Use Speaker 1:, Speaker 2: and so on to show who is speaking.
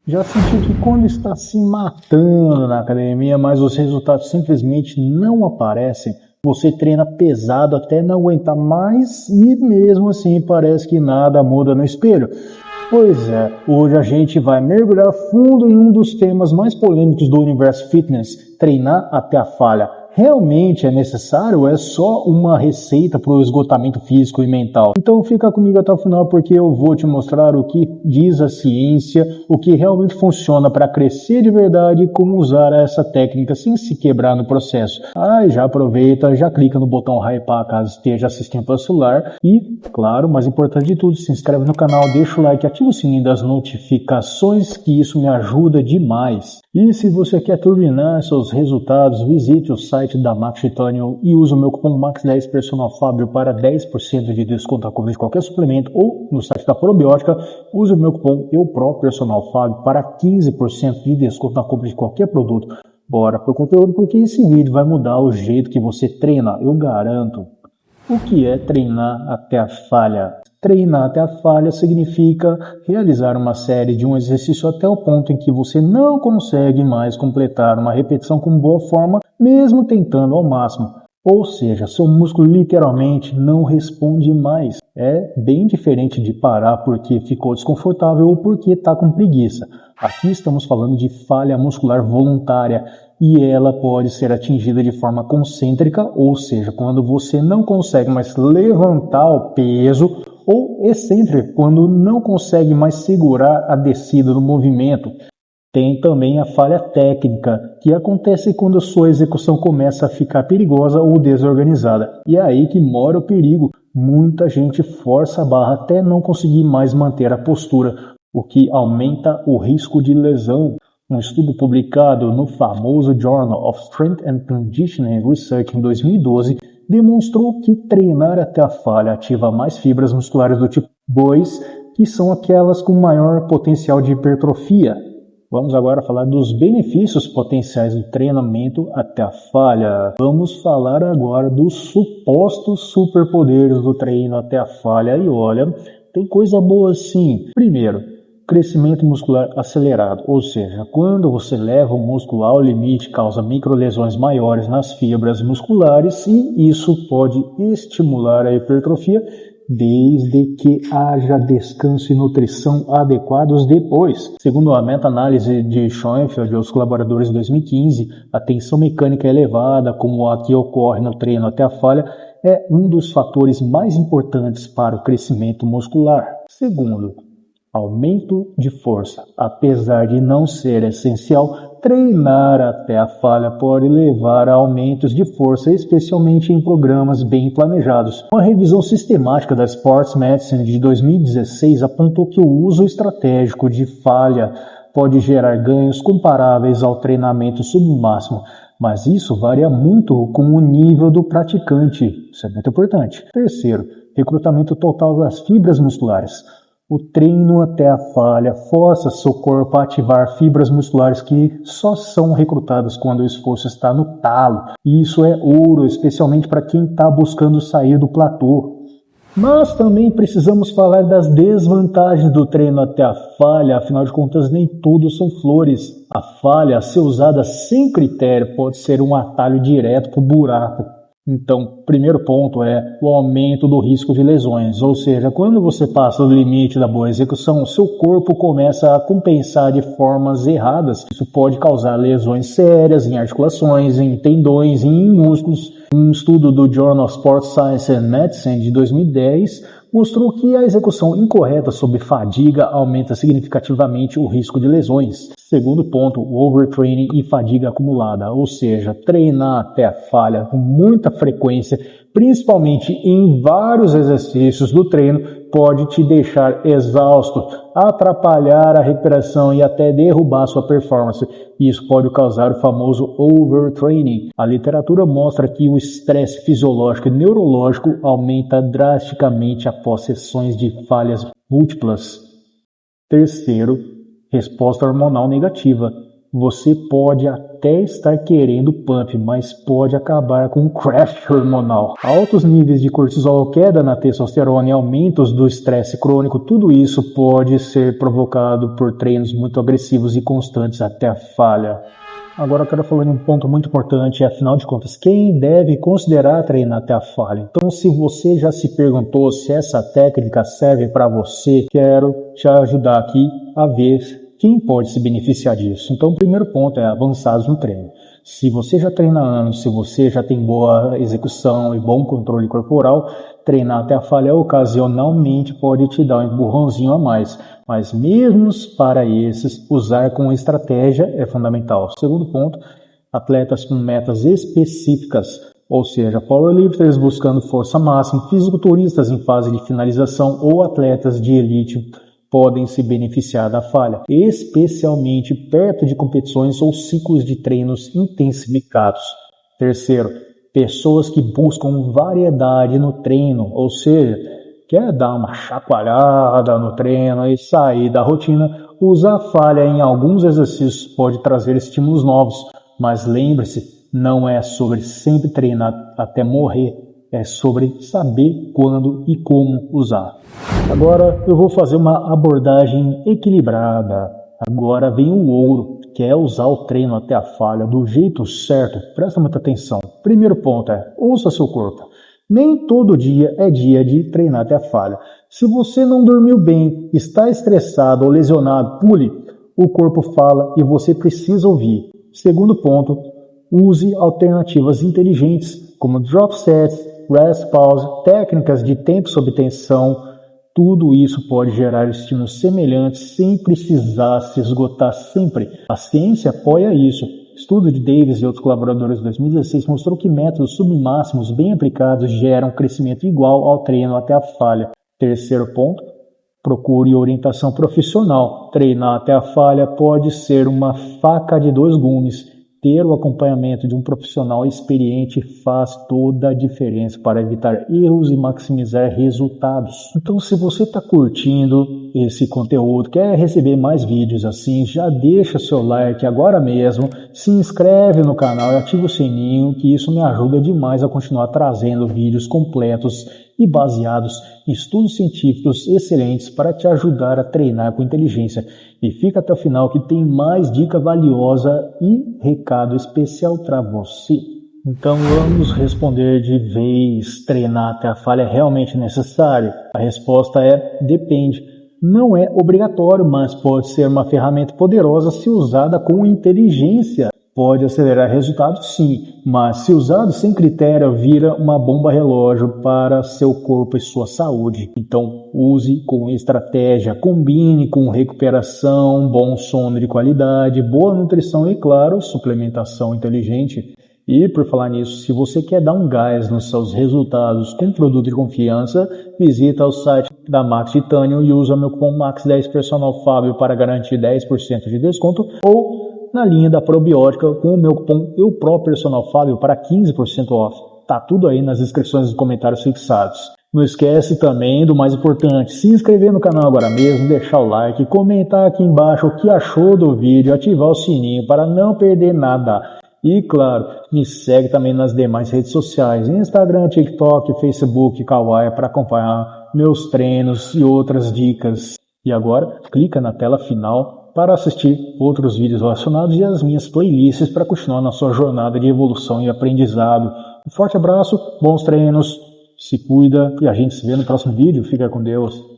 Speaker 1: Já sentiu que quando está se matando na academia, mas os resultados simplesmente não aparecem? Você treina pesado até não aguentar mais e mesmo assim parece que nada muda no espelho. Pois é, hoje a gente vai mergulhar fundo em um dos temas mais polêmicos do universo fitness, treinar até a falha. Realmente é necessário ou é só uma receita para o esgotamento físico e mental? Então fica comigo até o final porque eu vou te mostrar o que diz a ciência, o que realmente funciona para crescer de verdade e como usar essa técnica sem se quebrar no processo. E já aproveita, já clica no botão hypar caso esteja assistindo pelo celular e, claro, mais importante de tudo, se inscreve no canal, deixa o like, ativa o sininho das notificações que isso me ajuda demais. E se você quer turbinar seus resultados, visite o site da Max Titanium e use o meu cupom MAX10 Personal Fábio para 10% de desconto na compra de qualquer suplemento, ou no site da Probiótica, use o meu cupom Personal Fábio para 15% de desconto na compra de qualquer produto. Bora pro conteúdo porque esse vídeo vai mudar o jeito que você treina, eu garanto. O que é treinar até a falha? Treinar até a falha significa realizar uma série de um exercício até o ponto em que você não consegue mais completar uma repetição com boa forma, mesmo tentando ao máximo. Ou seja, seu músculo literalmente não responde mais. É bem diferente de parar porque ficou desconfortável ou porque está com preguiça. Aqui estamos falando de falha muscular voluntária e ela pode ser atingida de forma concêntrica, ou seja, quando você não consegue mais levantar o peso, ou excêntrica, quando não consegue mais segurar a descida do movimento. Tem também a falha técnica, que acontece quando a sua execução começa a ficar perigosa ou desorganizada. E é aí que mora o perigo. Muita gente força a barra até não conseguir mais manter a postura, o que aumenta o risco de lesão. Um estudo publicado no famoso Journal of Strength and Conditioning Research em 2012 demonstrou que treinar até a falha ativa mais fibras musculares do tipo 2, que são aquelas com maior potencial de hipertrofia. Vamos agora falar dos benefícios potenciais do treinamento até a falha. Vamos falar agora dos supostos superpoderes do treino até a falha. E olha, tem coisa boa sim. Primeiro, crescimento muscular acelerado, ou seja, quando você leva o músculo ao limite, causa microlesões maiores nas fibras musculares e isso pode estimular a hipertrofia desde que haja descanso e nutrição adequados depois. Segundo a meta-análise de Schoenfeld e os colaboradores de 2015, a tensão mecânica elevada, como a que ocorre no treino até a falha, é um dos fatores mais importantes para o crescimento muscular. Segundo, aumento de força. Apesar de não ser essencial, treinar até a falha pode levar a aumentos de força, especialmente em programas bem planejados. Uma revisão sistemática da Sports Medicine de 2016 apontou que o uso estratégico de falha pode gerar ganhos comparáveis ao treinamento submáximo, mas isso varia muito com o nível do praticante. Isso é muito importante. Terceiro, recrutamento total das fibras musculares. O treino até a falha força seu corpo a ativar fibras musculares que só são recrutadas quando o esforço está no talo. E isso é ouro, especialmente para quem está buscando sair do platô. Mas também precisamos falar das desvantagens do treino até a falha, afinal de contas nem tudo são flores. A falha, a ser usada sem critério, pode ser um atalho direto para o buraco. Então, primeiro ponto é o aumento do risco de lesões, ou seja, quando você passa do limite da boa execução, o seu corpo começa a compensar de formas erradas. Isso pode causar lesões sérias em articulações, em tendões, em músculos. Um estudo do Journal of Sports Science and Medicine de 2010 mostrou que a execução incorreta sob fadiga aumenta significativamente o risco de lesões. Segundo ponto, o overtraining e fadiga acumulada, ou seja, treinar até a falha com muita frequência, principalmente em vários exercícios do treino, pode te deixar exausto, atrapalhar a recuperação e até derrubar sua performance. Isso pode causar o famoso overtraining. A literatura mostra que o estresse fisiológico e neurológico aumenta drasticamente após sessões de falhas múltiplas. Terceiro, resposta hormonal negativa. Você pode até estar querendo pump, mas pode acabar com um crash hormonal. Altos níveis de cortisol, queda na testosterona e aumentos do estresse crônico, tudo isso pode ser provocado por treinos muito agressivos e constantes até a falha. Agora eu quero falar de um ponto muito importante, afinal de contas, quem deve considerar treinar até a falha? Então, se você já se perguntou se essa técnica serve para você, quero te ajudar aqui a ver quem pode se beneficiar disso. Então, o primeiro ponto é avançados no treino. Se você já treina há anos, se você já tem boa execução e bom controle corporal, treinar até a falha ocasionalmente pode te dar um empurrãozinho a mais. Mas mesmo para esses, usar com estratégia é fundamental. Segundo ponto, atletas com metas específicas, ou seja, powerlifters buscando força máxima, fisiculturistas em fase de finalização ou atletas de elite podem se beneficiar da falha, especialmente perto de competições ou ciclos de treinos intensificados. Terceiro, pessoas que buscam variedade no treino, ou seja, quer dar uma chacoalhada no treino e sair da rotina, usar a falha em alguns exercícios pode trazer estímulos novos, mas lembre-se, não é sobre sempre treinar até morrer, é sobre saber quando e como usar. Agora eu vou fazer uma abordagem equilibrada. Agora vem o ouro, que é usar o treino até a falha do jeito certo. Presta muita atenção. Primeiro ponto é, ouça seu corpo. Nem todo dia é dia de treinar até a falha. Se você não dormiu bem, está estressado ou lesionado, pule. O corpo fala e você precisa ouvir. Segundo ponto, use alternativas inteligentes, como drop sets, rest pause, técnicas de tempo sob tensão. Tudo isso pode gerar estímulos semelhantes sem precisar se esgotar sempre. A ciência apoia isso. Estudo de Davis e outros colaboradores de 2016 mostrou que métodos submáximos bem aplicados geram crescimento igual ao treino até a falha. Terceiro ponto, procure orientação profissional. Treinar até a falha pode ser uma faca de dois gumes. Ter o acompanhamento de um profissional experiente faz toda a diferença para evitar erros e maximizar resultados. Então, se você está curtindo esse conteúdo, quer receber mais vídeos assim, já deixa seu like agora mesmo, se inscreve no canal e ativa o sininho, que isso me ajuda demais a continuar trazendo vídeos completos e baseados em estudos científicos excelentes para te ajudar a treinar com inteligência. E fica até o final que tem mais dica valiosa e recado especial para você. Então vamos responder de vez, treinar até a falha é realmente necessário? A resposta é depende. Não é obrigatório, mas pode ser uma ferramenta poderosa se usada com inteligência. Pode acelerar resultados sim, mas se usado sem critério vira uma bomba relógio para seu corpo e sua saúde. Então use com estratégia, combine com recuperação, bom sono de qualidade, boa nutrição e claro, suplementação inteligente. E por falar nisso, se você quer dar um gás nos seus resultados com produto de confiança, visita o site da Max Titanium e usa meu cupom MAX10 Personal Fábio para garantir 10% de desconto ou na linha da probiótica com o meu cupom EUPRO Fábio para 15% off. Tá tudo aí nas descrições dos comentários fixados. Não esquece também do mais importante, se inscrever no canal agora mesmo, deixar o like, comentar aqui embaixo o que achou do vídeo, ativar o sininho para não perder nada. E claro, me segue também nas demais redes sociais, Instagram, TikTok, Facebook, Kawaii para acompanhar meus treinos e outras dicas. E agora, clica na tela final para assistir outros vídeos relacionados e as minhas playlists para continuar na sua jornada de evolução e aprendizado. Um forte abraço, bons treinos, se cuida e a gente se vê no próximo vídeo. Fica com Deus.